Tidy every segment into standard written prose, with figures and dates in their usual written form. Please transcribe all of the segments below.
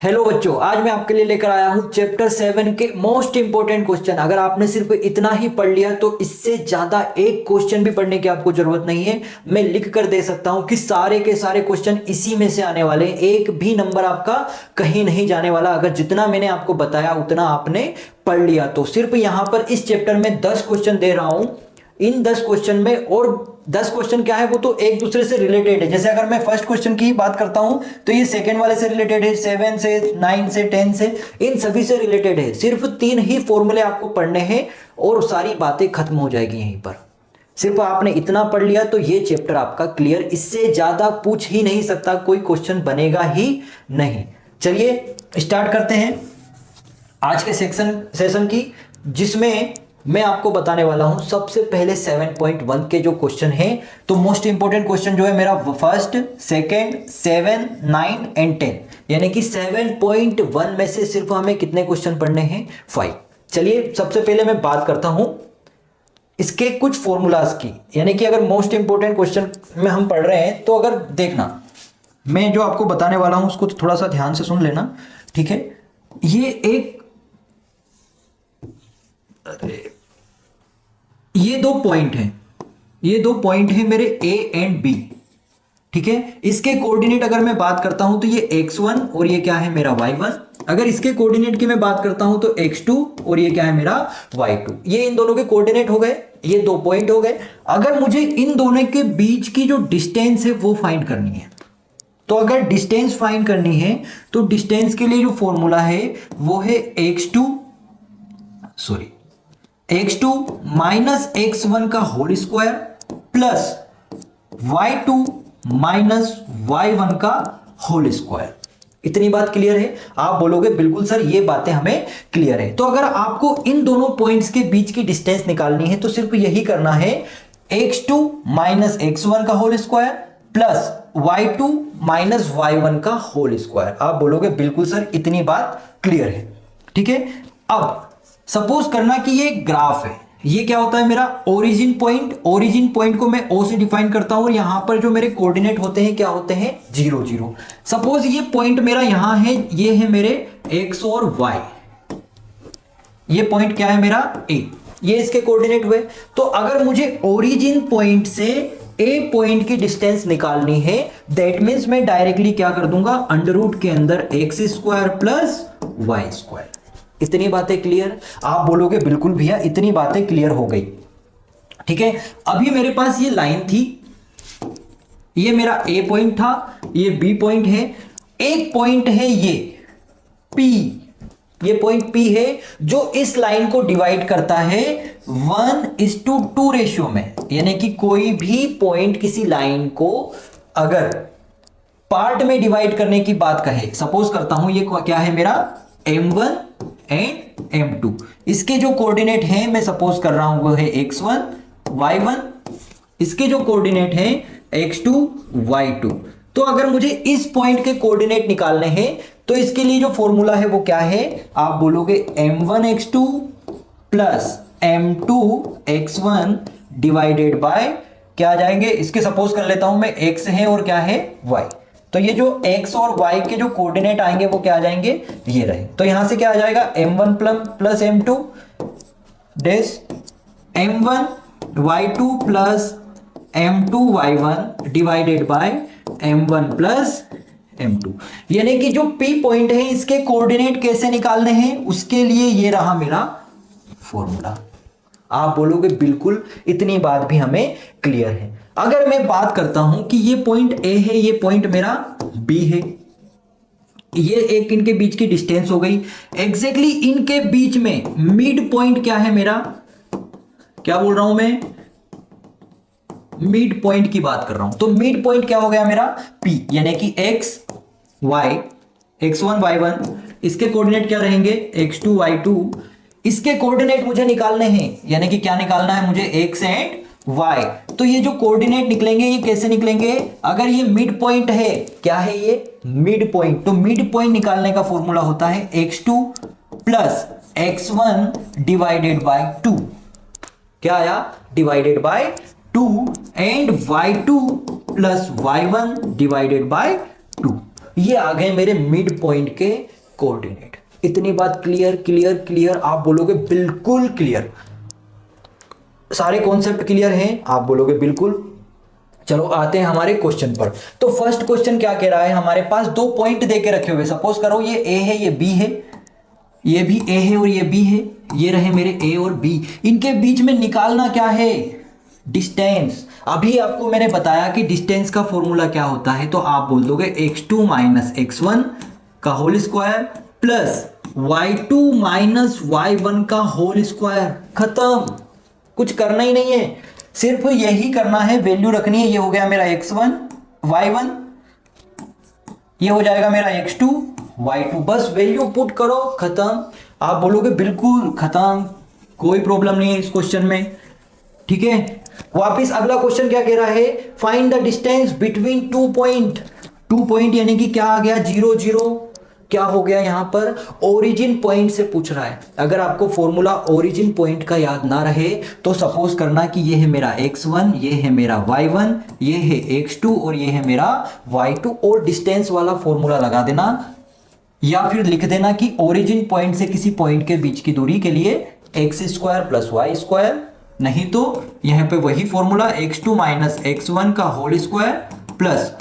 Hello बच्चों, आज मैं आपके लिए लेकर आया हूँ चैप्टर 7 के मोस्ट इंपोर्टेंट क्वेश्चन। अगर आपने सिर्फ इतना ही पढ़ लिया तो इससे ज्यादा एक क्वेश्चन भी पढ़ने की आपको जरूरत नहीं है। मैं लिख कर दे सकता हूँ कि सारे के सारे क्वेश्चन इसी में से आने वाले हैं। एक भी नंबर आपका कहीं नहीं जाने वाला। अगर जितना मैंने आपको बताया उतना आपने पढ़ लिया तो सिर्फ यहाँ पर इस चैप्टर में 10 क्वेश्चन दे रहा हूँ। इन 10 क्वेश्चन में, और 10 क्वेश्चन क्या है वो तो एक दूसरे से रिलेटेड है। जैसे अगर मैं फर्स्ट क्वेश्चन की बात करता हूं तो ये सेकंड वाले से रिलेटेड है, 7 से 9 से 10 से, इन सभी से रिलेटेड है। सिर्फ 3 ही फॉर्मूले आपको पढ़ने हैं और सारी बातें खत्म हो जाएगी यहीं पर। सिर्फ आपने इतना पढ़ लिया तो ये चैप्टर आपका क्लियर। इससे ज्यादा पूछ ही नहीं सकता, कोई क्वेश्चन बनेगा ही नहीं। चलिए स्टार्ट करते हैं आज के सेशन की, जिसमें मैं आपको बताने वाला हूं सबसे पहले 7.1 के जो क्वेश्चन हैं। तो मोस्ट इंपोर्टेंट क्वेश्चन जो है मेरा फर्स्ट, सेकंड, 7, 9 एंड 10, यानी कि 7.1 में से सिर्फ हमें कितने क्वेश्चन पढ़ने हैं? 5। चलिए सबसे पहले मैं बात करता हूं इसके कुछ फॉर्मूलाज की। यानी कि अगर मोस्ट इंपोर्टेंट क्वेश्चन में हम पढ़ रहे हैं तो अगर देखना, मैं जो आपको बताने वाला हूं उसको थोड़ा सा ध्यान से सुन लेना, ठीक है। ये दो पॉइंट हैं, ये दो पॉइंट हैं मेरे ए एंड बी, ठीक है। इसके कोऑर्डिनेट अगर मैं बात करता हूं तो ये x1 और ये क्या है मेरा y1। अगर इसके कोऑर्डिनेट की मैं बात करता हूं तो x2 और ये क्या है मेरा y2। ये इन दोनों के कोऑर्डिनेट हो गए, ये दो पॉइंट हो गए। अगर मुझे इन दोनों के बीच की जो डिस्टेंस है वो फाइंड करनी है, तो अगर डिस्टेंस फाइंड करनी है तो डिस्टेंस के लिए जो फॉर्मूला है वो है x2 माइनस x1 का whole square plus y2 minus y1 का होल स्क्वायर। इतनी बात क्लियर है? आप बोलोगे बिल्कुल सर ये बातें हमें क्लियर है। तो अगर आपको इन दोनों पॉइंट्स के बीच की डिस्टेंस निकालनी है तो सिर्फ यही करना है, x2 माइनस x1 का whole square plus y2 minus y1 का होल स्क्वायर। आप बोलोगे बिल्कुल सर इतनी बात क्लियर है, ठीक है। अब सपोज करना कि ये ग्राफ है, ये क्या होता है मेरा ओरिजिन पॉइंट। ओरिजिन पॉइंट को मैं O से डिफाइन करता हूं और यहां पर जो मेरे कोऑर्डिनेट होते हैं क्या होते हैं? 0 0। सपोज ये पॉइंट मेरा यहां है, ये है मेरे x और y। ये पॉइंट क्या है मेरा? A। ये इसके कोऑर्डिनेट हुए। तो अगर मुझे ओरिजिन पॉइंट से ए पॉइंट की डिस्टेंस निकालनी है, दैट मीन्स मैं डायरेक्टली क्या कर दूंगा, अंडर रूट के अंदर x square plus y square. इतनी बातें क्लियर? आप बोलोगे बिल्कुल भैया इतनी बातें क्लियर हो गई, ठीक है। अभी मेरे पास ये लाइन थी, ये मेरा ए पॉइंट था, ये बी पॉइंट है, एक पॉइंट है ये पी, ये पॉइंट पी है जो इस लाइन को डिवाइड करता है 1:2 रेशियो में। यानी कि कोई भी पॉइंट किसी लाइन को अगर पार्ट में डिवाइड करने की बात कहे, सपोज करता हूं ये क्या है मेरा m1 एंड m2। इसके जो कोऑर्डिनेट हैं मैं सपोज कर रहा हूं वो है x1 y1, इसके जो कोऑर्डिनेट हैं x2 y2। तो अगर मुझे इस पॉइंट के कोऑर्डिनेट निकालने हैं तो इसके लिए जो फॉर्मूला है वो क्या है? आप बोलोगे m1x2 plus m2x1 divided by क्या आ जाएंगे, इसके सपोज कर लेता हूं मैं x है और क्या है y। तो ये जो x और y के जो कोऑर्डिनेट आएंगे वो क्या आ जाएंगे, ये रहे। तो यहां से क्या आ जाएगा m1 प्लस m2 डेस m1 y2 plus m2 y1 divided by m1 plus m2। यानी कि जो p पॉइंट है इसके कोऑर्डिनेट कैसे निकालने हैं उसके लिए ये रहा मेरा फॉर्मूला। आप बोलोगे बिल्कुल इतनी बात भी हमें क्लियर है। अगर मैं बात करता हूं कि ये पॉइंट A है, ये पॉइंट मेरा B है, ये एक इनके बीच की डिस्टेंस हो गई। एग्जैक्टली इनके बीच में मिड पॉइंट क्या है मेरा, क्या बोल रहा हूं मैं, मिड पॉइंट की बात कर रहा हूं। तो मिड पॉइंट क्या हो गया मेरा P, यानी कि x1 y1, इसके कोऑर्डिनेट क्या रहेंगे x2 y2। इसके कोऑर्डिनेट मुझे निकालने हैं, यानी कि क्या निकालना है मुझे, x एंड y। तो ये जो कोऑर्डिनेट निकलेंगे ये कैसे निकलेंगे, अगर ये मिड पॉइंट है, क्या है ये मिड पॉइंट, तो मिड पॉइंट निकालने का फॉर्मूला होता है x2 plus x1 divided by 2। क्या आया, divided by 2 and y2 plus y1 divided bye 2। ये आ गए मेरे मिड पॉइंट के कोऑर्डिनेट। इतनी बात क्लियर क्लियर क्लियर? आप बोलोगे बिल्कुल क्लियर। सारे कॉन्सेप्ट क्लियर हैं? आप बोलोगे बिल्कुल। चलो आते हैं हमारे क्वेश्चन पर। तो फर्स्ट क्वेश्चन क्या कह रहा है, हमारे पास दो पॉइंट देके रखे हुए, सपोज करो ये ए है ये बी है, ये भी ए है और ये बी है, ये रहे मेरे ए और बी। इनके बीच में निकालना क्या है, डिस्टेंस। अभी आपको मैंने बताया कि डिस्टेंस का फॉर्मूला क्या होता है, तो आप बोल दोगे x2 माइनस x1 का whole square plus y2 minus y1 का होल स्क्वायर। खत्म, कुछ करना ही नहीं है, सिर्फ यही करना है, वैल्यू रखनी है। ये हो गया मेरा x1 y1, ये हो जाएगा मेरा x2 y2, बस वैल्यू पुट करो, खत्म। आप बोलोगे बिल्कुल खत्म, कोई प्रॉब्लम नहीं है इस क्वेश्चन में, ठीक है। वापिस अगला क्वेश्चन क्या कह रहा है, find the distance between two point. Two point यानी कि क्या आ गया, 0 0, क्या हो गया यहां पर, ओरिजिन पॉइंट से पूछ रहा है। अगर आपको फॉर्मूला ओरिजिन पॉइंट का याद ना रहे तो सपोज करना कि ये है मेरा x1, ये है मेरा y1, ये है x2 और ये है मेरा y2, और डिस्टेंस वाला फॉर्मूला लगा देना, या फिर लिख देना कि ओरिजिन पॉइंट से किसी पॉइंट के बीच की दूरी के लिए x square plus y square, नहीं तो यहां पे वही फॉर्मूला x2 माइनस x1 का whole square plus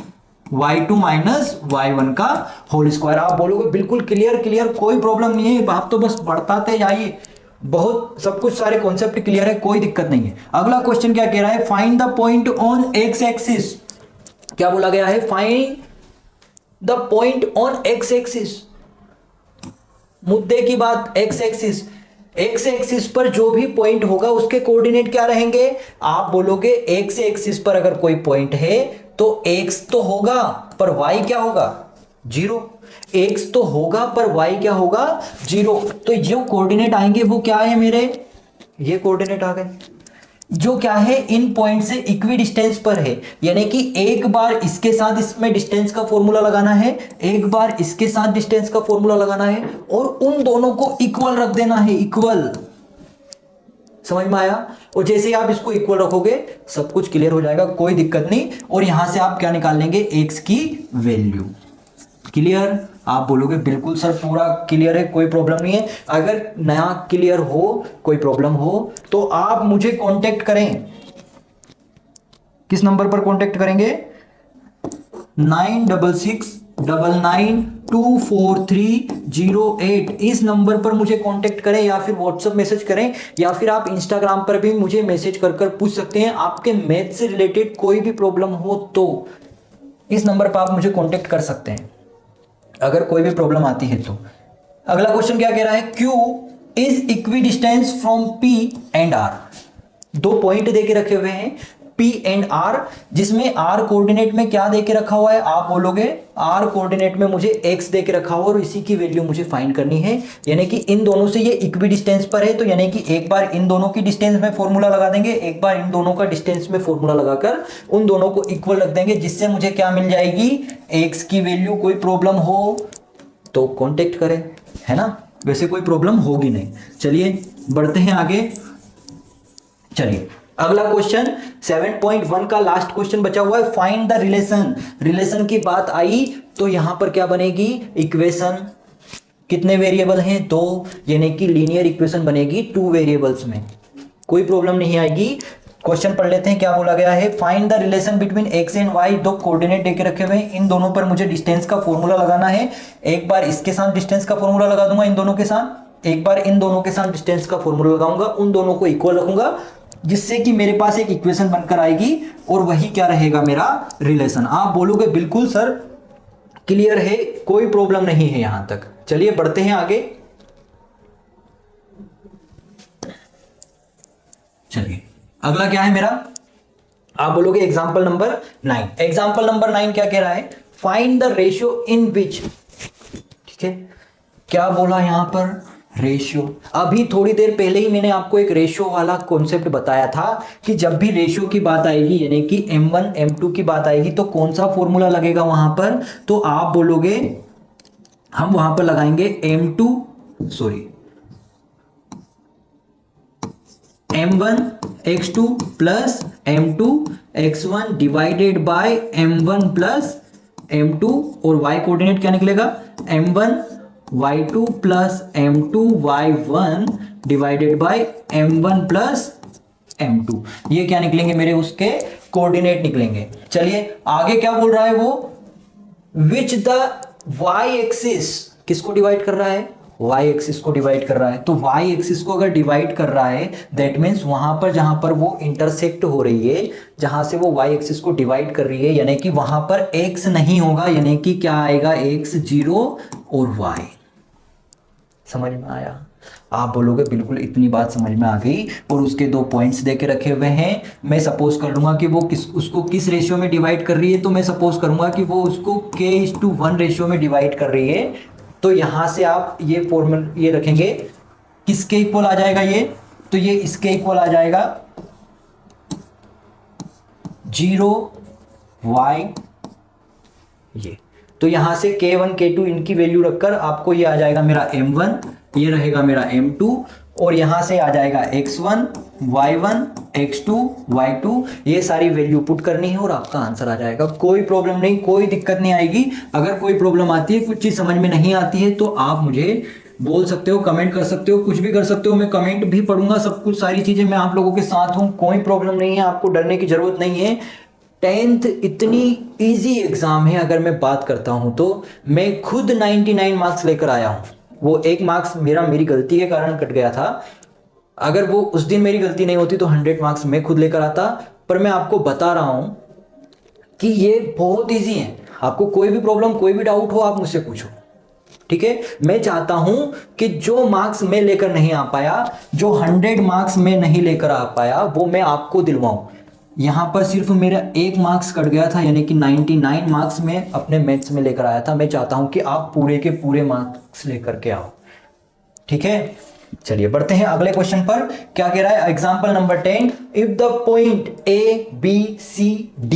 y2 minus y1 का होल स्क्वायर। आप बोलोगे बिल्कुल क्लियर क्लियर, कोई प्रॉब्लम नहीं है, आप तो बस बढ़ताते जाइए, बहुत सब कुछ सारे कॉन्सेप्ट क्लियर है, कोई दिक्कत नहीं है। अगला क्वेश्चन क्या कह रहा है, find the point on x axis. क्या बोला गया है, find the point on x axis. मुद्दे की बात, एक्स एक्सिस, एक्स एक्सिस पर जो भी पॉइंट होगा उसके कोऑर्डिनेट क्या रहेंगे। आप बोलोगे एक्स एक्सिस पर अगर कोई पॉइंट है तो एक्स तो होगा पर वाई क्या होगा, 0। एक्स तो होगा पर वाई क्या होगा, 0। तो जो कोऑर्डिनेट आएंगे वो क्या है मेरे, ये कोऑर्डिनेट आ गए, जो क्या है इन पॉइंट से इक्वी डिस्टेंस पर है। यानी कि एक बार इसके साथ इसमें डिस्टेंस का फॉर्मूला लगाना है, एक बार इसके साथ डिस्टेंस का फॉर्मूला लगाना है, और उन दोनों को इक्वल रख देना है, इक्वल। समझ में आया। और जैसे ही आप इसको इक्वल रखोगे सब कुछ क्लियर हो जाएगा, कोई दिक्कत नहीं। और यहां से आप क्या निकाल लेंगे, एक्स की वैल्यू। क्लियर। आप बोलोगे बिल्कुल सर पूरा क्लियर है, कोई प्रॉब्लम नहीं है। अगर नया क्लियर हो, कोई प्रॉब्लम हो तो आप मुझे कांटेक्ट करें। किस नंबर पर कांटेक्ट करेंगे, 9669924308। इस नंबर पर मुझे कांटेक्ट करें या फिर व्हाट्सएप मैसेज करें, या फिर आप इंस्टाग्राम पर भी मुझे मैसेज कर पूछ सकते हैं। आपके मैथ से रिलेटेड कोई भी प्रॉब्लम हो तो इस नंबर पर आप मुझे कांटेक्ट कर सकते हैं, अगर कोई भी प्रॉब्लम आती है तो। अगला क्वेश्चन क्या कह रहा है, Q is equi distance from P and R। दो पॉइंट देके रखे हुए हैं P एंड R, जिसमें R कोऑर्डिनेट में क्या देके रखा हुआ है, आप बोलोगे R कोऑर्डिनेट में मुझे X देके रखा हुआ और इसी की वैल्यू मुझे फाइंड करनी है। यानी कि इन दोनों से ये इक्वी डिस्टेंस पर है, तो यानी कि एक बार इन दोनों की डिस्टेंस में फॉर्मूला लगा देंगे, एक बार इन दोनों का डिस्टेंस में फॉर्मूला लगाकर उन दोनों को इक्वल रख देंगे, जिससे मुझे क्या मिल जाएगी, X की वैल्यू। कोई प्रॉब्लम हो तो कॉन्टेक्ट करें, है ना, वैसे कोई प्रॉब्लम होगी नहीं। चलिए बढ़ते हैं आगे। चलिए अगला क्वेश्चन 7.1 का लास्ट क्वेश्चन बचा हुआ है, फाइंड द रिलेशन। रिलेशन की बात आई तो यहां पर क्या बनेगी, इक्वेशन। कितने वेरिएबल हैं, 2, यानी कि लीनियर इक्वेशन बनेगी 2 वेरिएबल्स में, कोई प्रॉब्लम नहीं आएगी। क्वेश्चन पढ़ लेते हैं, क्या बोला गया है, find the relation between x and y. दो कोऑर्डिनेट देके रखे हुए हैं, इन दोनों पर मुझे डिस्टेंस का फॉर्मूला लगाना है। एक बार इसके साथ डिस्टेंस का फॉर्मूला लगा दूंगा इन दोनों के साथ, एक बार इन दोनों के साथ डिस्टेंस का फॉर्मूला लगाऊंगा, उन दोनों को इक्वल रखूंगा, जिससे कि मेरे पास एक इक्वेशन बनकर आएगी और वही क्या रहेगा, मेरा रिलेशन। आप बोलोगे बिल्कुल सर क्लियर है, कोई प्रॉब्लम नहीं है यहां तक। चलिए बढ़ते हैं आगे। चलिए अगला क्या है मेरा, आप बोलोगे एग्जाम्पल नंबर 9। एग्जाम्पल नंबर 9 क्या कह रहा है, फाइंड द रेशियो इन विच। ठीक है, क्या बोला यहां पर, रेशियो। अभी थोड़ी देर पहले ही मैंने आपको एक रेशियो वाला कॉन्सेप्ट बताया था कि जब भी रेशियो की बात आएगी, यानी कि m1 m2 की बात आएगी, तो कौन सा फॉर्मूला लगेगा वहां पर, तो आप बोलोगे हम वहां पर लगाएंगे m1 x2 plus m2 x1 divided by m1 plus m2 और y कोऑर्डिनेट क्या निकलेगा m1 y2 plus m2 y1 divided by m1 plus m2। ये क्या निकलेंगे मेरे उसके कोऑर्डिनेट निकलेंगे। चलिए आगे क्या बोल रहा है वो, विच द y एक्सिस किसको डिवाइड कर रहा है, y एक्सिस को डिवाइड कर रहा है। तो y एक्सिस को अगर डिवाइड कर रहा है दैट मीन्स वहां पर जहां पर वो इंटरसेक्ट हो रही है, जहां से वो y एक्सिस को डिवाइड कर रही है, यानी कि वहां पर x नहीं होगा, यानी कि क्या आएगा x 0 और y। समझ में आया? आप बोलोगे बिल्कुल इतनी बात समझ में आ गई, और उसके दो पॉइंट्स देके रखे हुए हैं। मैं सपोज कर लूंगा कि वो उसको किस रेशियो में डिवाइड कर रही है, तो मैं सपोज करूंगा कि वो उसको k:1 रेशियो में डिवाइड कर रही है। तो यहां से आप ये फॉर्मूला ये रखेंगे, किसके इक्वल आ जाएगा ये, तो ये इसके इक्वल आ जाएगा 0 y ये। तो यहां से k1 k2 इनकी वैल्यू रखकर आपको ये आ जाएगा मेरा m1, ये रहेगा मेरा m2, और यहां से आ जाएगा x1 y1 x2 y2। ये सारी वैल्यू पुट करनी है और आपका आंसर आ जाएगा। कोई प्रॉब्लम नहीं, कोई दिक्कत नहीं आएगी। अगर कोई प्रॉब्लम आती है, कुछ चीज समझ में नहीं आती है, तो आप मुझे बोल सकते हो, कमेंट कर सकते हो, कुछ भी कर सकते हो। मैं कमेंट भी पढ़ूंगा, सब कुछ सारी चीजें मैं आप लोगों के साथ हूं, कोई प्रॉब्लम नहीं है, आपको डरने की जरूरत नहीं है। 10th इतनी इजी एग्जाम है, अगर मैं बात करता हूं तो मैं खुद 99 मार्क्स लेकर आया हूं। वो 1 मार्क्स मेरी गलती के कारण कट गया था। अगर वो उस दिन मेरी गलती नहीं होती तो 100 मार्क्स मैं खुद लेकर आता। पर मैं आपको बता रहा हूं कि ये बहुत इजी है। आपको कोई भी प्रॉब्लम, कोई भी डाउट हो, आप मुझसे पूछो, ठीक है। मैं चाहता हूं कि जो मार्क्स मैं लेकर नहीं आ पाया, जो 100 मार्क्स मैं नहीं लेकर आ पाया, वो मैं आपको दिलवाऊं। यहां पर सिर्फ मेरा 1 मार्क्स कट गया था, यानी कि 99 मार्क्स में अपने मैथ्स में लेकर आया था। मैं चाहता हूं कि आप पूरे के पूरे मार्क्स लेकर के आओ, ठीक है। चलिए बढ़ते हैं अगले क्वेश्चन पर। क्या कह रहा है example number 10, if the point ABCD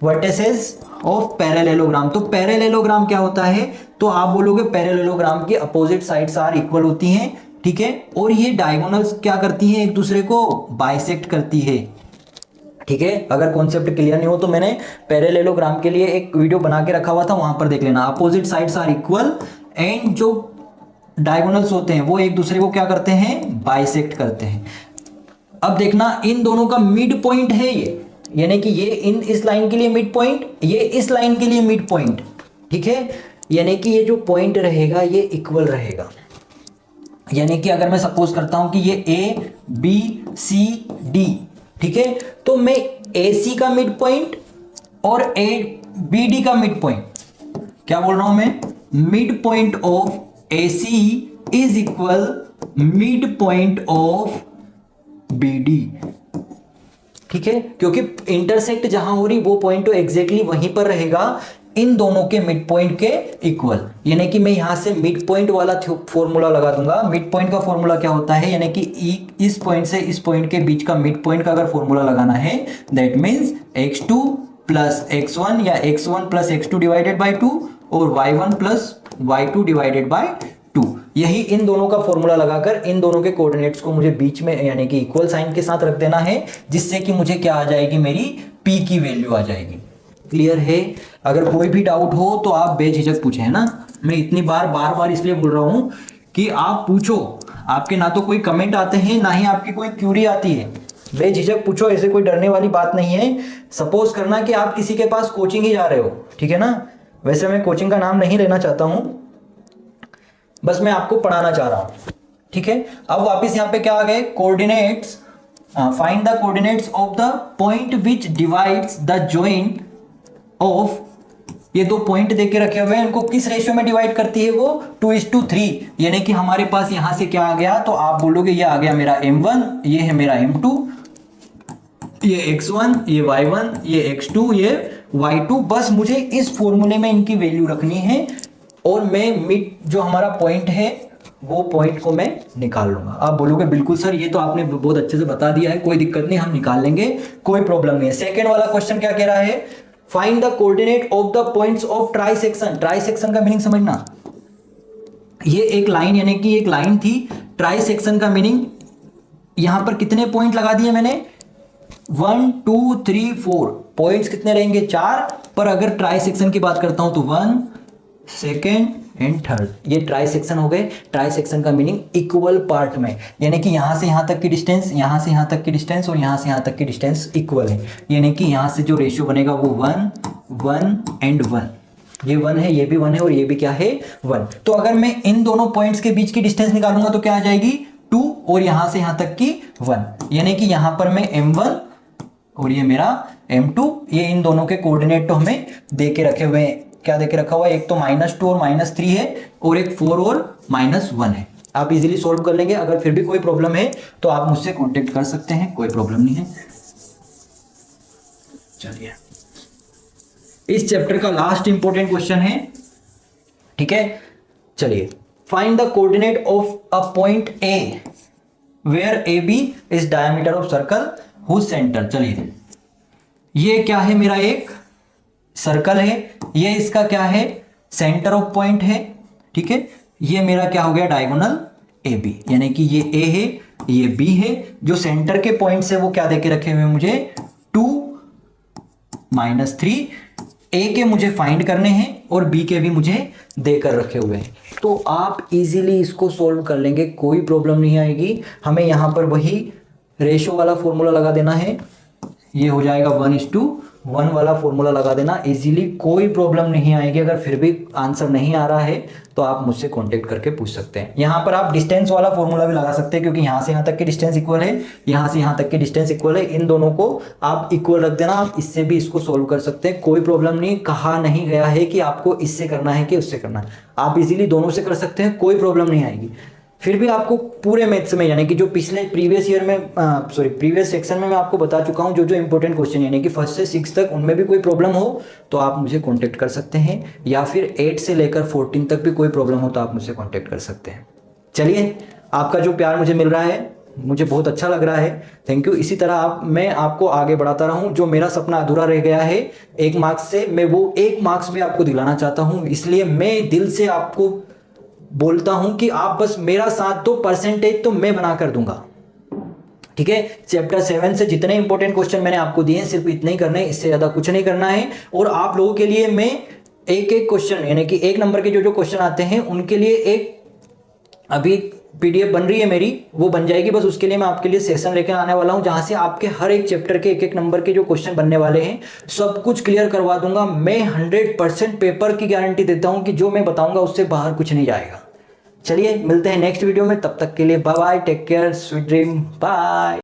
vertices of parallelogram. तो पैरेललोग्राम क्या होता है, तो आप बोलोगे पैरेललोग्राम की अपोजिट साइड्स आर इक्वल होती हैं, ठीक है। और ये डायगोनल्स क्या करती हैं, एक दूसरे को बाइसेक्ट करती है, ठीक है। अगर कॉन्सेप्ट क्लियर नहीं हो तो मैंने पैरेललोग्राम के लिए एक वीडियो बना के रखा हुआ था, वहां पर देख लेना। Opposite sides are equal and जो डायगोनल्स होते हैं वो एक दूसरे को क्या करते हैं, बाइसेक्ट करते हैं। अब देखना, इन दोनों का मिड पॉइंट है ये, यानी कि ये इस लाइन के लिए मिड पॉइंट, ये इस लाइन के लिए मिड पॉइंट, ठीक है। यानी कि ये जो पॉइंट रहेगा ये इक्वल रहेगा। यानी कि अगर मैं सपोज करता हूं कि ये ABCD, ठीक है, तो मैं AC का मिड पॉइंट और BD का मिड पॉइंट, क्या बोल रहा हूं मैं, mid point of AC is equal mid point of BD, ठीक है। क्योंकि इंटरसेक्ट जहां हो रही वो पॉइंट तो एग्जैक्टली वहीं पर रहेगा, इन दोनों के मिड पॉइंट के इक्वल। यानी कि मैं यहां से मिड पॉइंट वाला फॉर्मूला लगा दूंगा। मिड पॉइंट का फॉर्मूला क्या होता है, यानी कि इस पॉइंट से इस पॉइंट के बीच का मिड पॉइंट का अगर फॉर्मूला लगाना है, that means x2 plus x1 या x1 plus x2 divided by 2 और y1 plus y2 divided by 2। यही इन दोनों का फॉर्मूला लगाकर इन दोनों के कोऑर्डिनेट्स को मुझे बीच में यानी कि इक्वल साइन के साथ रख देना है, जिससे कि मुझे क्या आ जाएगी, मेरी p की वैल्यू आ जाएगी। क्लियर है? अगर कोई भी डाउट हो तो आप बेझिझक पूछे, है ना। मैं इतनी बार बार इसलिए बोल रहा हूं कि आप पूछो। आपके ना तो कोई कमेंट आते हैं, ना ही आपकी कोई क्यूरी आती है। बेझिझक पूछो, ऐसे कोई डरने वाली बात नहीं है। सपोज करना कि आप किसी के पास कोचिंग ही जा रहे हो, ठीक है ना। वैसे मैं कोचिंग का नाम नहीं लेना चाहता हूं, बस मैं आपको पढ़ाना चाह रहा हूं, ठीक है। अब वापस यहां पे क्या आ गए, coordinates, find the coordinates of the point which divides the joint of, ये दो पॉइंट देके रखे हुए हैं, इनको किस रेशियो में डिवाइड करती है वो, 2:3। यानी कि हमारे पास यहां से क्या आ गया, तो आप बोलोगे ये आ गया मेरा m1, ये है मेरा m2, ये x1, ये y1, ये x2, ये y2। बस मुझे इस फॉर्मूले में इनकी वैल्यू रखनी है और मैं मिड जो हमारा पॉइंट है वो पॉइंट को मैं निकाल लूंगा। आप बोलोगे बिल्कुल सर ये तो आपने बहुत अच्छे से बता दिया है, कोई दिक्कत नहीं, हम निकाल लेंगे, कोई प्रॉब्लम नहीं है। सेकेंड वाला क्वेश्चन क्या कह रहा है, find the coordinate of the points of trisection. Trisection का मीनिंग समझना, ये एक लाइन यानी कि एक लाइन थी। ट्राइसेक्शन का मीनिंग, यहां पर कितने पॉइंट लगा दिए मैंने, 1 2 3 4 पॉइंट्स कितने रहेंगे, 4। पर अगर ट्राई सेक्शन की बात करता हूं तो 1 सेकेंड एंड थर्ड, ये ट्राई सेक्शन हो गए। ट्राई सेक्शन का मीनिंग इक्वल पार्ट में, यानी कि यहां से यहां तक की डिस्टेंस, यहां से यहां तक की डिस्टेंस और यहां से यहां तक की डिस्टेंस इक्वल है, यानी कि यहां से जो रेशियो बनेगा वो 1 1 एंड 1, ये 1 है, ये भी 1 है और ये भी क्या है 1। तो अगर मैं इन दोनों पॉइंट्स के बीच की डिस्टेंस निकालूंगा तो क्या आ जाएगी 2 और यहां से यहां तक की 1, यानी कि यहां पर मैं m1 और ये मेरा m2, ये इन दोनों के कोऑर्डिनेट तो हमें दे के रखे हुए हैं। क्या देके रखा हुआ है, एक तो -2 और -3 है और एक 4 और -1 है। आप इजीली सॉल्व कर लेंगे। अगर फिर भी कोई प्रॉब्लम है तो आप मुझसे कांटेक्ट कर सकते हैं, कोई प्रॉब्लम नहीं है। चलिए, इस चैप्टर का लास्ट इंपॉर्टेंट क्वेश्चन है, ठीक है। चलिए, find the coordinate of a point A where A B is diameter of circle whose centre. चलिए, ये क्या है, मेरा एक सर्कल है, ये इसका क्या है, सेंटर ऑफ पॉइंट है, ठीक है। ये मेरा क्या हो गया, डायगोनल ए बी, यानी कि ये ए है, ये बी है। जो सेंटर के पॉइंट से वो क्या देके रखे हुए मुझे 2 -3, ए के मुझे फाइंड करने हैं और बी के भी मुझे देकर रखे हुए हैं। तो आप इजीली इसको सॉल्व कर लेंगे, कोई प्रॉब्लम नहीं आएगी। हमें यहां पर वही रेशो वाला फॉर्मूला लगा देना है, ये हो जाएगा 1:1 वाला फॉर्मूला लगा देना, इजीली कोई प्रॉब्लम नहीं आएगी। अगर फिर भी आंसर नहीं आ रहा है तो आप मुझसे कांटेक्ट करके पूछ सकते हैं। यहाँ पर आप डिस्टेंस वाला फॉर्मूला भी लगा सकते हैं, क्योंकि यहाँ से यहाँ तक की डिस्टेंस इक्वल है, यहाँ से यहाँ तक की डिस्टेंस इक्वल है, इन दोनों को आप इक्वल रख देना। आप इससे भी इसको सोल्व कर सकते हैं, कोई प्रॉब्लम नहीं। कहा नहीं गया है कि आपको इससे करना है कि उससे करना है, आप इजीली दोनों से कर सकते हैं, कोई प्रॉब्लम नहीं आएगी। फिर भी आपको पूरे मैथ्स में, यानी कि जो पिछले प्रीवियस सेक्शन में मैं आपको बता चुका हूं, जो जो इंपॉर्टेंट क्वेश्चन यानी कि 1 से 6 तक, उनमें भी कोई प्रॉब्लम हो तो आप मुझे कांटेक्ट कर सकते हैं, या फिर 8 से लेकर 14 तक भी कोई प्रॉब्लम हो तो आप मुझसे कांटेक्ट कर सकते हैं। चलिए, आपका जो प्यार मुझे मिल रहा है मुझे बहुत अच्छा लग रहा है, थैंक यू। इसी तरह मैं आपको आगे बढ़ाता रहूं। जो मेरा सपना अधूरा रह गया है 1 मार्क्स से, मैं वो 1 मार्क्स भी आपको दिलाना चाहता हूं। इसलिए मैं दिल से आपको बोलता हूं कि आप बस मेरा साथ दो, परसेंटेज तो मैं बना कर दूंगा, ठीक है। चैप्टर 7 से जितने इंपॉर्टेंट क्वेश्चन मैंने आपको दिए सिर्फ इतने ही करने हैं, इससे ज्यादा कुछ नहीं करना है। और आप लोगों के लिए मैं एक एक क्वेश्चन, यानी कि 1 नंबर के जो जो क्वेश्चन आते हैं उनके लिए एक अभी पीडीएफ बन रही है मेरी, वो बन जाएगी। बस उसके लिए मैं आपके लिए सेशन लेकर आने वाला हूं, जहां से आपके हर एक चैप्टर के 1 नंबर के जो क्वेश्चन बनने वाले हैं सब कुछ क्लियर करवा दूंगा। मैं 100% पेपर की गारंटी देता हूं कि जो मैं बताऊंगा उससे बाहर कुछ नहीं जाएगा। चलिए, मिलते हैं नेक्स्ट वीडियो में, तब तक के लिए bye bye, take care, sweet dream, bye.